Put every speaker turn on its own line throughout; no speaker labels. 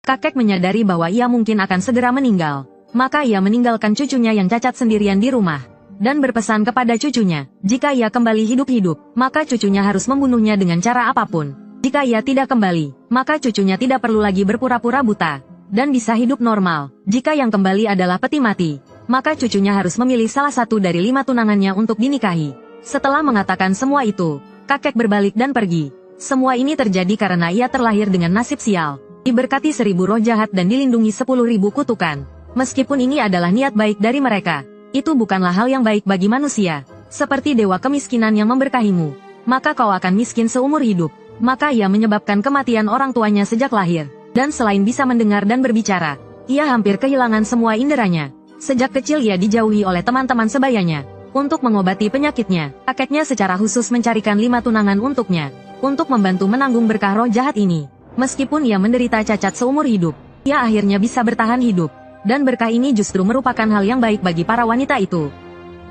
Kakek menyadari bahwa ia mungkin akan segera meninggal. Maka ia meninggalkan cucunya yang cacat sendirian di rumah. Dan berpesan kepada cucunya, jika ia kembali hidup-hidup, maka cucunya harus membunuhnya dengan cara apapun. Jika ia tidak kembali, maka cucunya tidak perlu lagi berpura-pura buta. Dan bisa hidup normal. Jika yang kembali adalah peti mati, maka cucunya harus memilih salah satu dari 5 tunangannya untuk dinikahi. Setelah mengatakan semua itu, kakek berbalik dan pergi. Semua ini terjadi karena ia terlahir dengan nasib sial. Diberkati 1000 roh jahat dan dilindungi 10.000 kutukan. Meskipun ini adalah niat baik dari mereka, itu bukanlah hal yang baik bagi manusia. Seperti dewa kemiskinan yang memberkahimu, maka kau akan miskin seumur hidup. Maka ia menyebabkan kematian orang tuanya sejak lahir. Dan selain bisa mendengar dan berbicara, ia hampir kehilangan semua inderanya. Sejak kecil ia dijauhi oleh teman-teman sebayanya. Untuk mengobati penyakitnya, kakeknya secara khusus mencarikan 5 tunangan untuknya. Untuk membantu menanggung berkah roh jahat ini. Meskipun ia menderita cacat seumur hidup, ia akhirnya bisa bertahan hidup. Dan berkah ini justru merupakan hal yang baik bagi para wanita itu.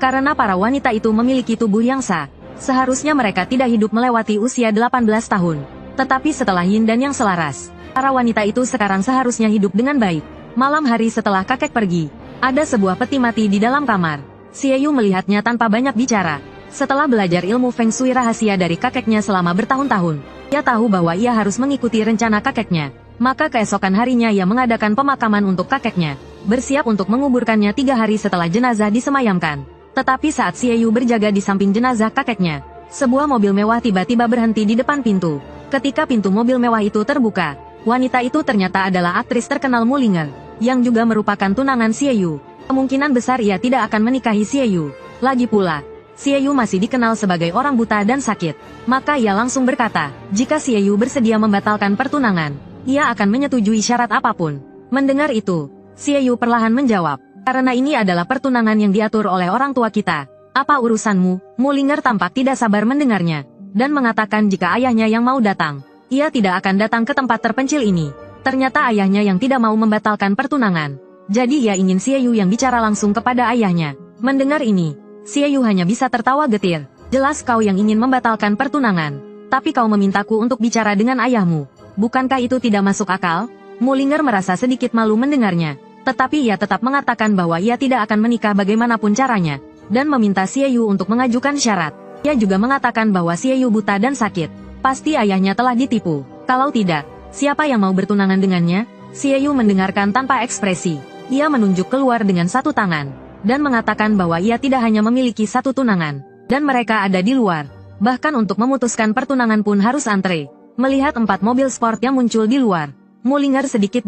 Karena para wanita itu memiliki tubuh yang sah, seharusnya mereka tidak hidup melewati usia 18 tahun. Tetapi setelah yin dan yang selaras, para wanita itu sekarang seharusnya hidup dengan baik. Malam hari setelah kakek pergi, ada sebuah peti mati di dalam kamar. Xie Yu melihatnya tanpa banyak bicara. Setelah belajar ilmu Feng Shui rahasia dari kakeknya selama bertahun-tahun, ia tahu bahwa ia harus mengikuti rencana kakeknya. Maka keesokan harinya ia mengadakan pemakaman untuk kakeknya, bersiap untuk menguburkannya 3 hari setelah jenazah disemayamkan. Tetapi saat Xie Yu berjaga di samping jenazah kakeknya, sebuah mobil mewah tiba-tiba berhenti di depan pintu. Ketika pintu mobil mewah itu terbuka, wanita itu ternyata adalah aktris terkenal Mulinger, yang juga merupakan tunangan Xie Yu. Kemungkinan besar ia tidak akan menikahi Xie Yu. Lagi pula, Xie Yu masih dikenal sebagai orang buta dan sakit. Maka ia langsung berkata, jika Xie Yu bersedia membatalkan pertunangan, ia akan menyetujui syarat apapun. Mendengar itu, Xie Yu perlahan menjawab, karena ini adalah pertunangan yang diatur oleh orang tua kita. Apa urusanmu? Mulinger tampak tidak sabar mendengarnya, dan mengatakan jika ayahnya yang mau datang, ia tidak akan datang ke tempat terpencil ini. Ternyata ayahnya yang tidak mau membatalkan pertunangan. Jadi ia ingin Xie Yu yang bicara langsung kepada ayahnya. Mendengar ini, Xie Yu hanya bisa tertawa getir. Jelas kau yang ingin membatalkan pertunangan, tapi kau memintaku untuk bicara dengan ayahmu. Bukankah itu tidak masuk akal? Mulinger merasa sedikit malu mendengarnya, tetapi ia tetap mengatakan bahwa ia tidak akan menikah bagaimanapun caranya, dan meminta Xie Yu untuk mengajukan syarat. Ia juga mengatakan bahwa Xie Yu buta dan sakit. Pasti ayahnya telah ditipu. Kalau tidak, siapa yang mau bertunangan dengannya? Xie Yu mendengarkan tanpa ekspresi. Ia menunjuk keluar dengan satu tangan, dan mengatakan bahwa ia tidak hanya memiliki satu tunangan, dan mereka ada di luar. Bahkan untuk memutuskan pertunangan pun harus antre. Melihat 4 mobil sport yang muncul di luar, Mulinger sedikit